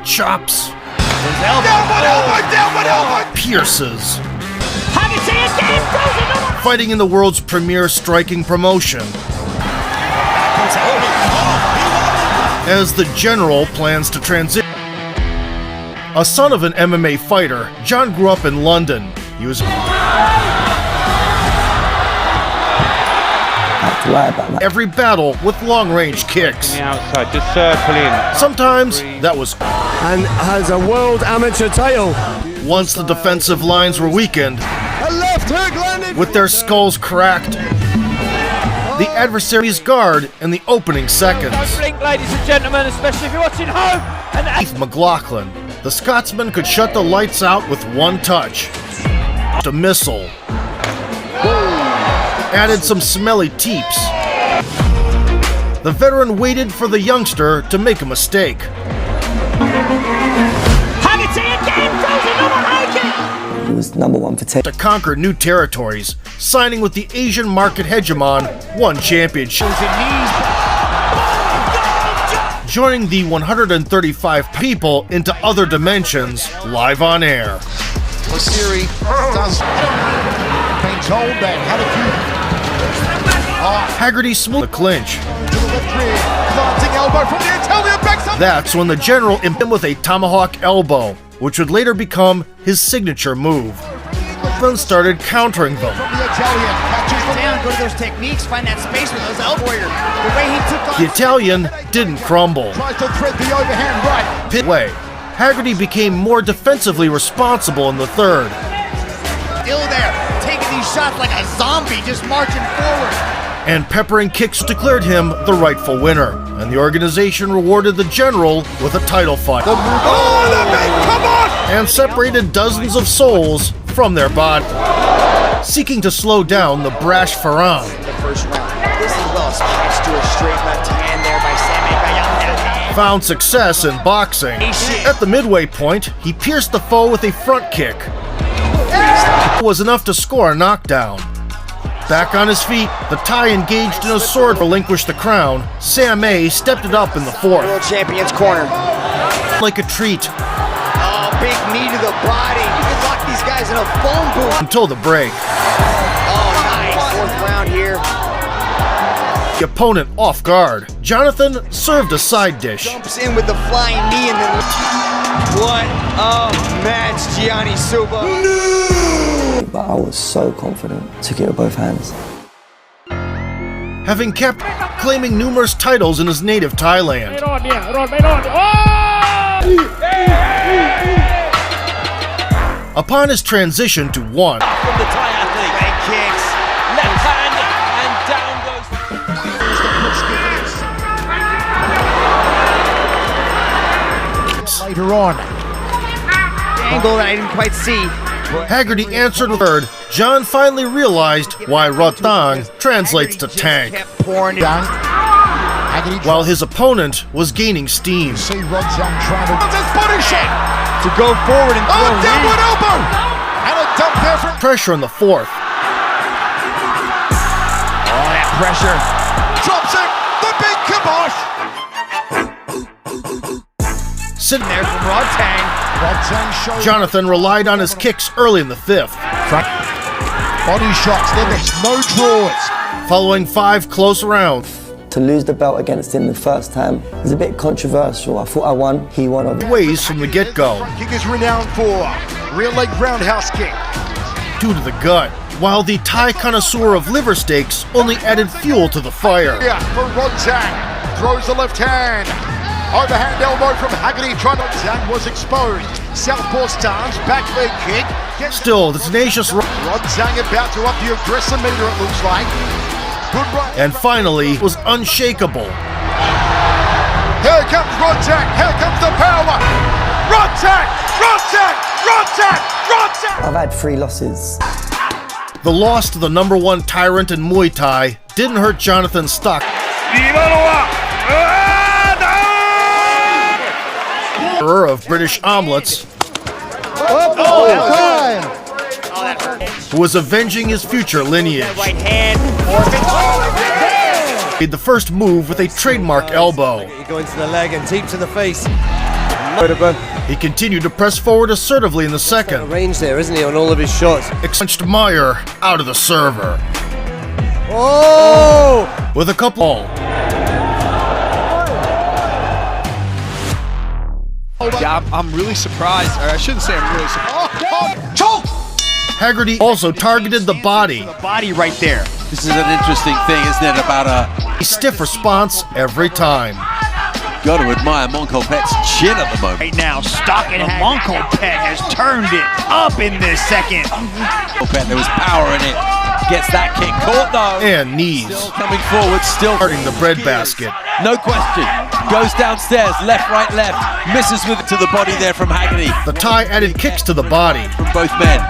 chops. Down one elbow! Pierces. Haggerty again, Fighting in the world's premier striking promotion. As the General plans to transition. A son of an MMA fighter, John grew up in London. He was every battle with long-range kicks. Outside, just circling. Sometimes that was and has a world amateur title. Once the defensive lines were weakened, A left hook landed. with their skulls cracked, the adversary's guard in the opening seconds. Don't blink, ladies and gentlemen, especially if you're watching home. And Keith McLaughlin, the Scotsman could shut the lights out with one touch. A missile. Added some smelly teeps. The veteran waited for the youngster to make a mistake. Haggerty again, throws another Haggerty. He was #1 for To conquer new territories, signing with the Asian market hegemon, one championship. Joining the 135 people into other dimensions, live on air. Siri does. Been told that had a few. Haggerty smooth the clinch. To the left rear. Planting elbow from the Italian backside. That's when the General imped him with a tomahawk elbow, which would later become his signature move. Then started countering them. From the Italian. Catches the Down, go to those techniques, find that space with those elbow warrior. The way he took on The Italian didn't crumble. tries to thread the overhand right. Pit way. Haggerty became more defensively responsible in the third. still there, taking these shots like a zombie, just marching forward. And peppering kicks declared him the rightful winner, and the organization rewarded the General with a title fight. Come on! And separated dozens of souls from their body, seeking to slow down the brash Pharaoh. The first round. This is well splashed to a straight left hand there by Sammy. Found success in boxing. At the midway point, he pierced the foe with a front kick. It was enough to score a knockdown. Back on his feet, the Thai engaged in a sword to relinquish the crown. Sam A stepped it up in the fourth. World champion's corner. Like a treat. Oh, big knee to the body. You can lock these guys in a phone booth. Until the break. Oh, nice. Fourth round here. The opponent off guard. Jonathan served a side dish. Jumps in with the flying knee and then... What a match, Gianni Suba. But I was so confident. Took it with both hands. Having kept claiming numerous titles in his native Thailand. Upon his transition to one, From the Thai athlete. Leg kicks. Left hand and down goes. Later on. Angle that I didn't quite see. Haggerty answered with third. John finally realized why Rotang translates to tank, Kept pouring it. Down. Haggerty while his opponent was gaining steam. see Rodzang trying to... His body shot! To go forward and throw Oh, downward elbow! And a dump there from... Pressure in the fourth. Oh, that pressure. Drops it! The big kibosh! Sitting There there, from Rodtang. Rodzang shows... Jonathan relied on his kicks early in the fifth. Body shots, then there's no draws. Following 5 close rounds, To lose the belt against him the first time was a bit controversial. I thought I won, he won. ways from the get-go, Kick is renowned for rear leg roundhouse kick. 2 to the gut, while the Thai connoisseur of liver steaks only added fuel to the fire. Yeah, for Rodzang. Throws the left hand. Overhand elbow from Haggerty. Rodzang was exposed. Southpaw stance, back leg kick. Still, the tenacious Rodzang about to up the aggressor meter, it looks like. Good right. and finally was unshakable. Here comes Rodzang. Here comes the power. Rodzang! Rodzang! Rodzang! Rodzang! I've had 3 losses. The loss to the #1 tyrant in Muay Thai didn't hurt Jonathan's stock of British omelets, who was avenging his future lineage. Right hand. Made the first move with a trademark elbow. You go into the leg and deep to the face. He continued to press forward assertively in the second. Range there, isn't he, on all of his shots? Punched Meyer out of the server. Oh! With a couple. Yeah, I'm really surprised, or I shouldn't say I'm really surprised. Choke! Haggerty also targeted the body. The body right there. This is an interesting thing, isn't it, about A stiff response every time. Got to admire Monko Pet's chin at the moment. Right now, Stockton Monko Pet has turned it up in this second. Pet, there was power in it. Gets that kick caught though. And knees. Still coming forward, still Starting the breadbasket. No question. Goes downstairs, left, right, left. Misses with it to the body there from Haggerty. The Thai added kicks to the body. From both men.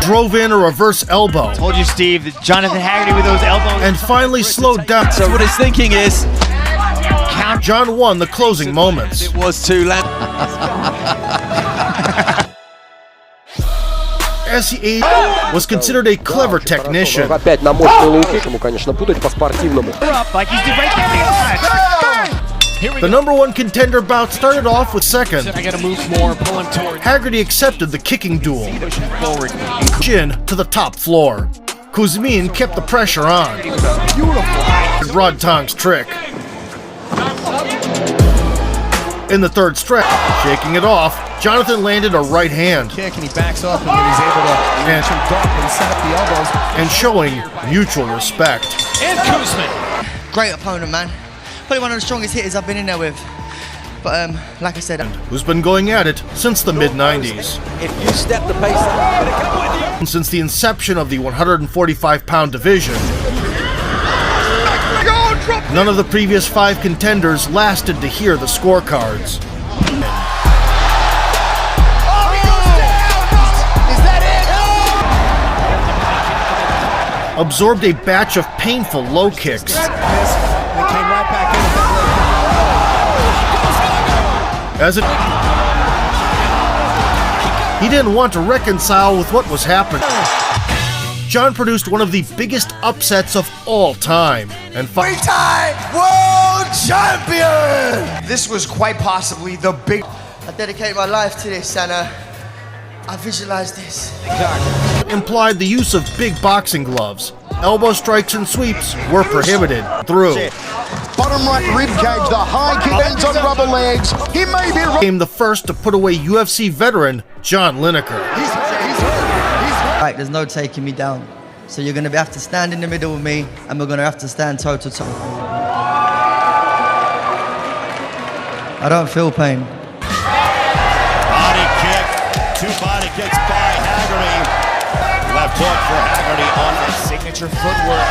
Drove in a reverse elbow. Told you, Steve, that Jonathan Haggerty with those elbows. And finally slowed down. So what his thinking is, John won the closing moments. it was to land. As he aged, was considered a clever technician. Опять на мощный лоу-кик, ему, конечно, путать по-спортивному. Up like he's right there. The number one contender bout started off with second. I gotta move more, pull him toward. Haggerty accepted the kicking duel. Pushing forward. Chin to the top floor. Kuzmin kept the pressure on. Beautiful. Rodtong's trick. In the third stretch, shaking it off, Jonathan landed a right hand. Kick and he backs off and then he's able to duck and set up the elbows. And showing mutual respect. And Kuzmin. Great opponent, man. Probably one of the strongest hitters I've been in there with. But like I said, Who's been going at it since the mid-90s. If you step the pace up, Since the inception of the 145-pound division, none of the previous 5 contenders lasted to hear the scorecards. Absorbed a batch of painful low kicks. As it, he didn't want to reconcile with what was happening. John produced one of the biggest upsets of all time, and three-time world champion! This was quite possibly the big. I dedicate my life to this and I visualize this. implied the use of big boxing gloves. Elbow strikes and sweeps were prohibited. Through. Bottom right rib cage, the high kick ends on rubber legs. He may be Became the first to put away UFC veteran John Lineker. Right, there's no taking me down. So you're gonna have to stand in the middle with me and we're gonna have to stand toe to toe. I don't feel pain. Body kick, 2 body kicks by Haggerty. Left hook for Haggerty on his signature footwork.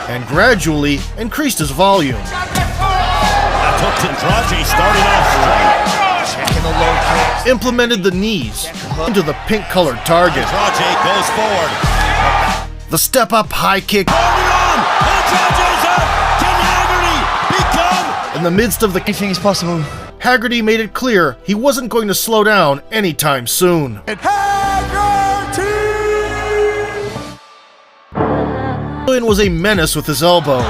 And gradually increased his volume. Left hook to Andrade, starting off straight. Checking the low kicks. Implemented the knees into the pink-colored target. Andrade goes forward. The step-up high kick Andrade's up. Can Haggerty become? in the midst of the... Anything is possible. Haggerty made it clear he wasn't going to slow down anytime soon. Julian was a menace with his elbows.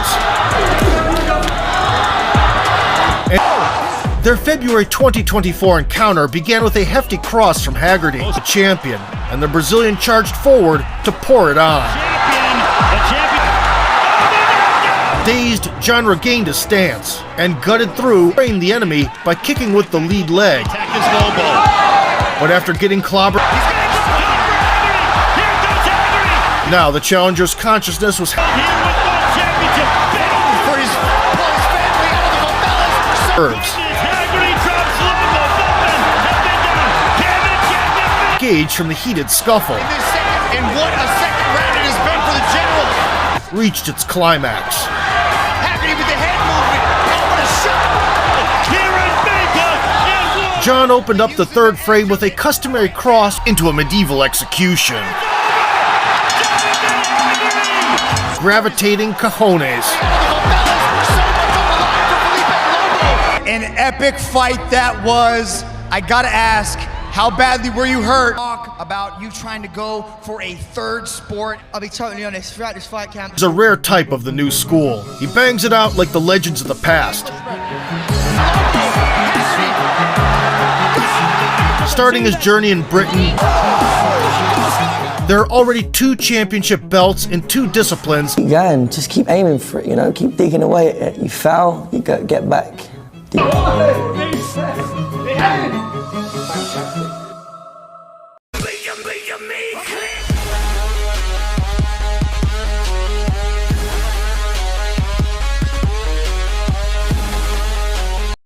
And their February 2024 encounter began with a hefty cross from Haggerty, the champion, and the Brazilian charged forward to pour it on. Dazed, John regained his stance and gutted through, spraying the enemy by kicking with the lead leg. But after getting clobbered, now the challenger's consciousness was engaged from the heated scuffle. And what a second round it has been for the general. Reached its climax. Haggerty with the head movement. What a shot. John opened up the third frame with a customary cross into a medieval execution. Gravitating cojones. An epic fight that was. I gotta ask, how badly were you hurt? Talk about you trying to go for a third sport. I'll be totally honest, throughout this fight camp, He's a rare type of the new school. He bangs it out like the legends of the past. starting his journey in Britain, there are already 2 championship belts in 2 disciplines. Yeah, and just keep aiming for it, you know, keep digging away at it. You foul, you get back.